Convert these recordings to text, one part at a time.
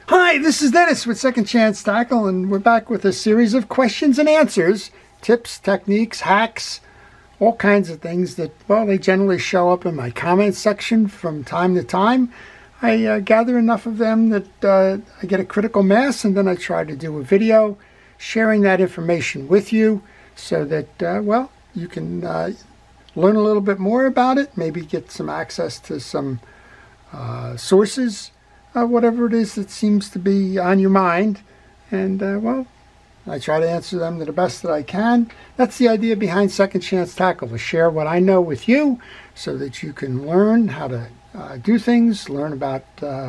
Hi, this is Dennis with Second Chance Tackle, and we're back with a series of questions and answers, tips, techniques, hacks, all kinds of things that, well, they generally show up in my comments section from time to time. I gather enough of them that I get a critical mass, and then I try to do a video sharing that information with you so that, well, you can learn a little bit more about it, maybe get some access to some sources, whatever it is that seems to be on your mind. And, well, I try to answer them to the best that I can. That's the idea behind Second Chance Tackle, to share what I know with you so that you can learn how to do things, learn about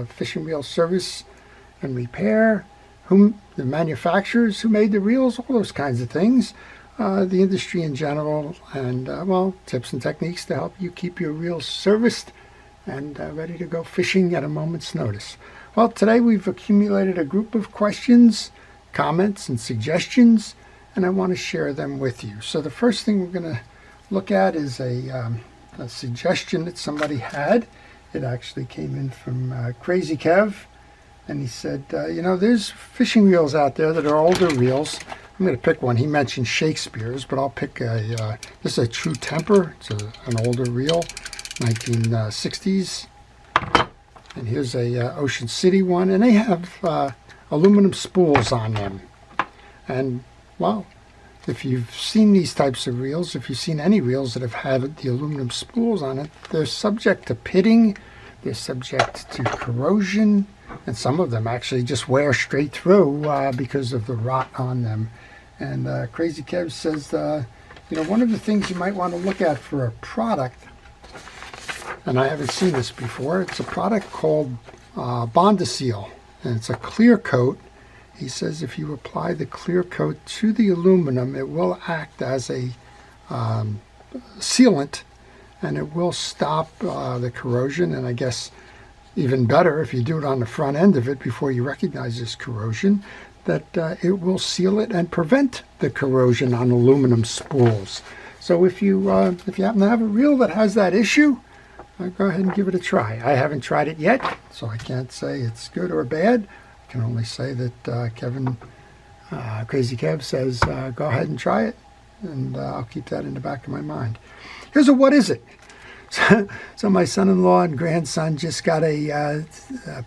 fishing reel service and repair, the manufacturers who made the reels, all those kinds of things, the industry in general, and, well, tips and techniques to help you keep your reels serviced and ready to go fishing at a moment's notice. Well, today we've accumulated a group of questions, comments, and suggestions, and I want to share them with you. So the first thing we're going to look at is a suggestion that somebody had. It actually came in from Crazy Kev, and he said, you know, there's fishing reels out there that are older reels. I'm going to pick one. He mentioned Shakespeare's, but I'll pick this is a True Temper. It's an older reel, 1960s. And here's a Ocean City one, and they have aluminum spools on them. And, well, if you've seen these types of reels, if you've seen any reels that have had the aluminum spools on it, they're subject to pitting, they're subject to corrosion, and some of them actually just wear straight through because of the rot on them. And Crazy Kev says, you know, one of the things you might want to look at for a product, and I haven't seen this before, it's a product called Bondaseal, and it's a clear coat. He says if you apply the clear coat to the aluminum, it will act as a sealant, and it will stop the corrosion. And I guess even better, if you do it on the front end of it before you recognize this corrosion, that it will seal it and prevent the corrosion on aluminum spools. So if you happen to have a reel that has that issue, go ahead and give it a try. I haven't tried it yet, so I can't say it's good or bad. I can only say that Crazy Kev says, go ahead and try it, and I'll keep that in the back of my mind. Here's a what is it? So my son-in-law and grandson just got a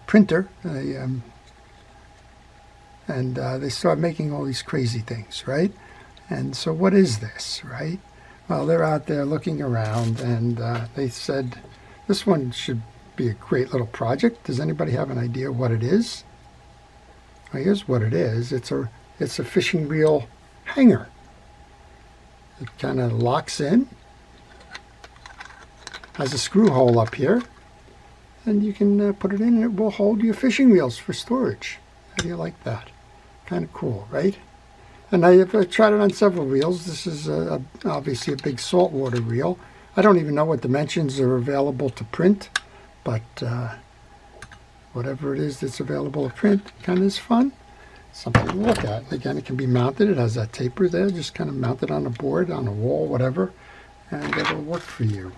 printer, and they start making all these crazy things, right? And so what is this, right? Well, they're out there looking around, and they said, this one should be a great little project. Does anybody have an idea what it is? Well, here's what it is. It's a fishing reel hanger. It kind of locks in, has a screw hole up here, and you can put it in and it will hold your fishing reels for storage. How do you like that? Kind of cool, right? And I've tried it on several reels. This is obviously a big saltwater reel. I don't even know what dimensions are available to print, but whatever it is that's available to print kind of is fun. Something to look at. Again, it can be mounted. It has that taper there. Just kind of mount it on a board, on a wall, whatever, and it'll work for you.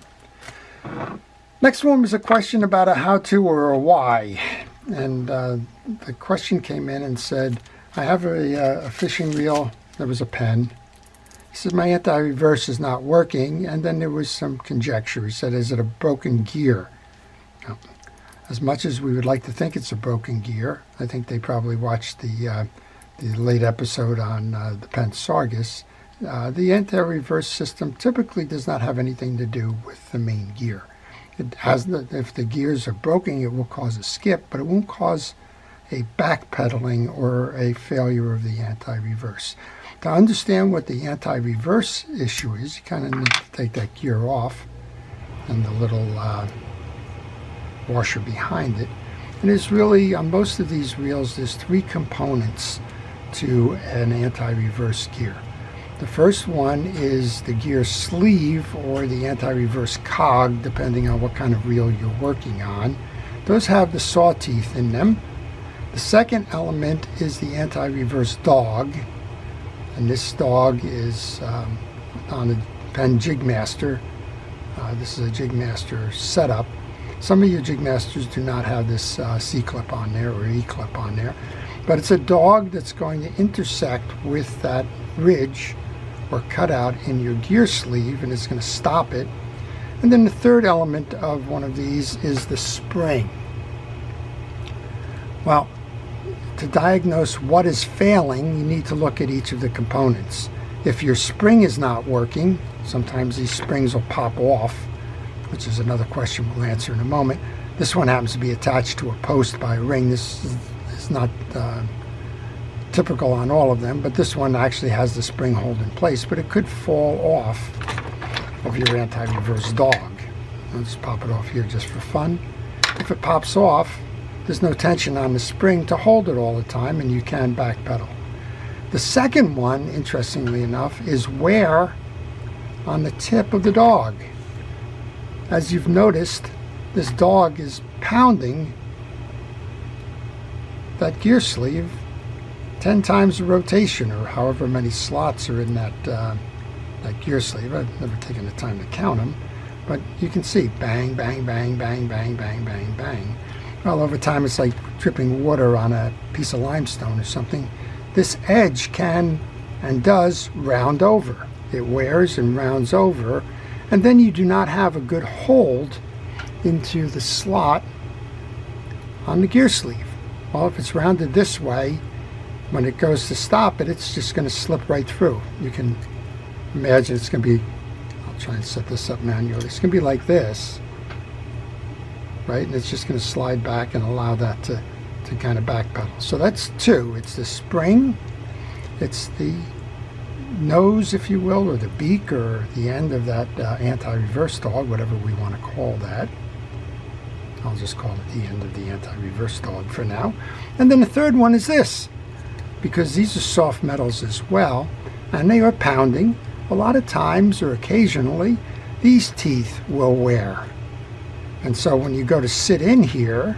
Next one was a question about a how-to or a why. And the question came in and said, I have a fishing reel. There was a pen. He said, my anti-reverse is not working. And then there was some conjecture. He said, is it a broken gear? Now, as much as we would like to think it's a broken gear, I think they probably watched the late episode on the Penn Sargus. The anti-reverse system typically does not have anything to do with the main gear. It has if the gears are broken, it will cause a skip, but it won't cause a backpedaling or a failure of the anti-reverse. To understand what the anti-reverse issue is, you kind of need to take that gear off and the little washer behind it. And there's really, on most of these reels, there's three components to an anti-reverse gear. The first one is the gear sleeve or the anti-reverse cog, depending on what kind of reel you're working on. Those have the saw teeth in them. The second element is the anti-reverse dog, and this dog is on a Penn Jigmaster. This is a Jigmaster setup. Some of your jig masters do not have this C-clip on there or E-clip on there, but it's a dog that's going to intersect with that ridge or cutout in your gear sleeve, and it's going to stop it. And then the third element of one of these is the spring. Well, to diagnose what is failing, you need to look at each of the components. If your spring is not working, sometimes these springs will pop off, which is another question we'll answer in a moment. This one happens to be attached to a post by a ring. This is not typical on all of them, but this one actually has the spring hold in place, but it could fall off of your anti-reverse dog. I'll just pop it off here just for fun. If it pops off, there's no tension on the spring to hold it all the time, and you can backpedal. The second one, interestingly enough, is wear on the tip of the dog. As you've noticed, this dog is pounding that gear sleeve 10 times the rotation, or however many slots are in that gear sleeve. I've never taken the time to count them, but you can see bang, bang, bang, bang, bang, bang, bang, bang. Well, over time it's like dripping water on a piece of limestone or something. This edge can and does round over. It wears and rounds over, and then you do not have a good hold into the slot on the gear sleeve. Well, if it's rounded this way, when it goes to stop it, it's just going to slip right through. You can imagine it's going to be, I'll try and set this up manually, it's going to be like this, right? And it's just going to slide back and allow that to kind of backpedal. So that's two. It's the spring, it's the nose, if you will, or the beak, or the end of that anti-reverse dog, whatever we want to call that. I'll just call it the end of the anti-reverse dog for now. And then the third one is this, because these are soft metals as well, and they are pounding. A lot of times, or occasionally, these teeth will wear. And so when you go to sit in here,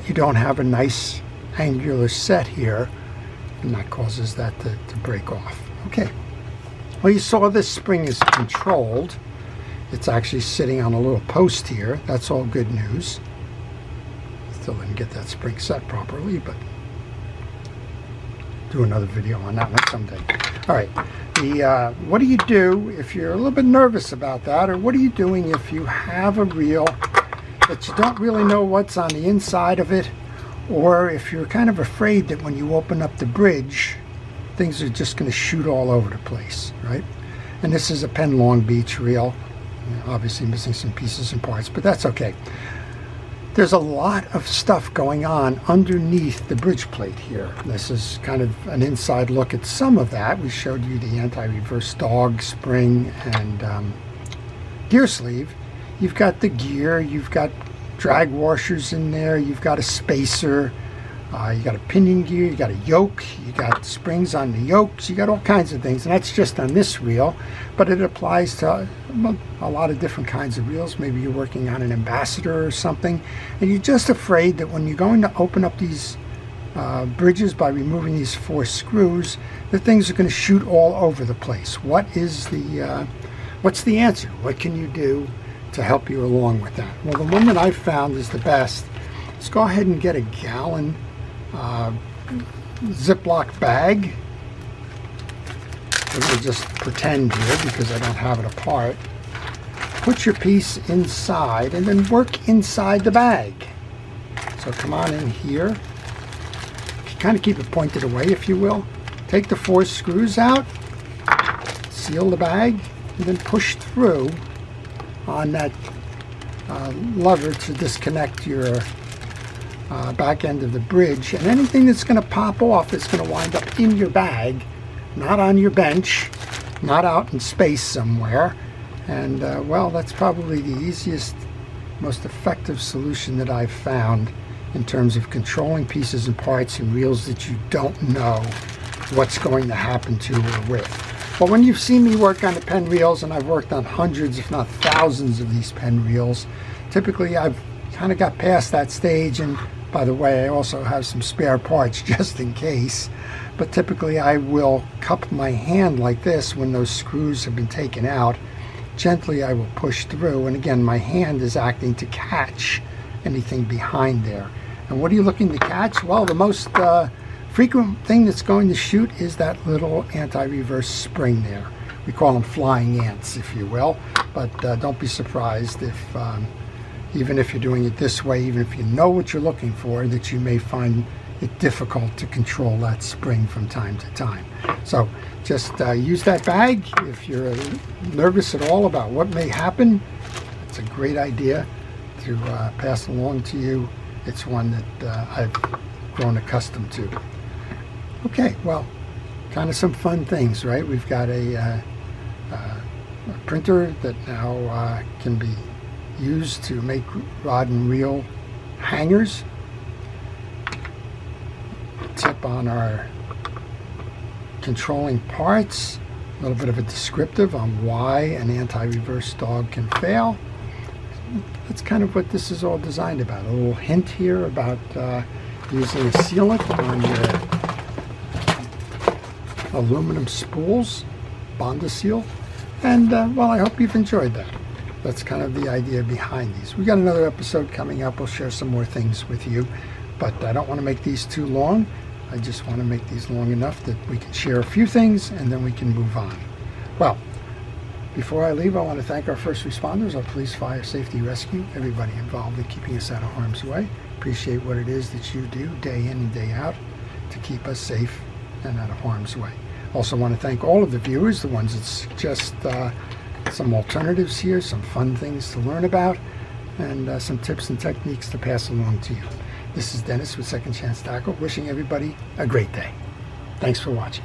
you don't have a nice angular set here, and that causes that to break off. Okay, well, you saw this spring is controlled. It's actually sitting on a little post here. That's all good news. Still didn't get that spring set properly, but do another video on that one someday. All right, what do you do if you're a little bit nervous about that, or what are you doing if you have a reel that you don't really know what's on the inside of it, or if you're kind of afraid that when you open up the bridge, things are just going to shoot all over the place, right? And this is a Penn Long Beach reel, obviously missing some pieces and parts, but that's okay. There's a lot of stuff going on underneath the bridge plate here. This is kind of an inside look at some of that. We showed you the anti-reverse dog, spring, and gear sleeve. You've got the gear, you've got drag washers in there, you've got a spacer, you got a pinion gear, you got a yoke, you got springs on the yokes, you got all kinds of things, and that's just on this reel, but it applies to a lot of different kinds of reels. Maybe you're working on an Ambassador or something, and you're just afraid that when you're going to open up these bridges by removing these 4 screws, the things are going to shoot all over the place. What's the answer? What can you do to help you along with that? Well, the one that I've found is the best. Let's go ahead and get a gallon Ziploc bag. I'm going to just pretend here because I don't have it apart. Put your piece inside and then work inside the bag. So come on in here. Kind of keep it pointed away, if you will. Take the 4 screws out, seal the bag, and then push through on that lever to disconnect your back end of the bridge, and anything that's going to pop off is going to wind up in your bag, not on your bench, not out in space somewhere. And well, that's probably the easiest, most effective solution that I've found in terms of controlling pieces and parts and reels that you don't know what's going to happen to or with. But when you've seen me work on the Penn reels, and I've worked on hundreds if not thousands of these Penn reels, typically I've kind of got past that stage. And by the way, I also have some spare parts just in case, but typically I will cup my hand like this when those screws have been taken out, gently I will push through, and again my hand is acting to catch anything behind there. And what are you looking to catch? Well, the most frequent thing that's going to shoot is that little anti-reverse spring there. We call them flying ants, if you will, but don't be surprised if even if you're doing it this way, even if you know what you're looking for, that you may find it difficult to control that spring from time to time. So just use that bag. If you're nervous at all about what may happen, it's a great idea to pass along to you. It's one that I've grown accustomed to. Okay, well, kind of some fun things, right? We've got a printer that now can be used to make rod and reel hangers. Tip on our controlling parts, a little bit of a descriptive on why an anti-reverse dog can fail. That's kind of what this is all designed about. A little hint here about using a sealant on your aluminum spools, Bonda-Seal. And well, I hope you've enjoyed that. That's kind of the idea behind these. We got another episode coming up. We'll share some more things with you, but I don't want to make these too long. I just want to make these long enough that we can share a few things and then we can move on. Well, before I leave, I want to thank our first responders, our police, fire, safety, rescue, everybody involved in keeping us out of harm's way. Appreciate what it is that you do day in and day out to keep us safe and out of harm's way. Also want to thank all of the viewers, the ones that suggest some alternatives here, some fun things to learn about, and some tips and techniques to pass along to you. This is Dennis with Second Chance Tackle, wishing everybody a great day. Thanks for watching.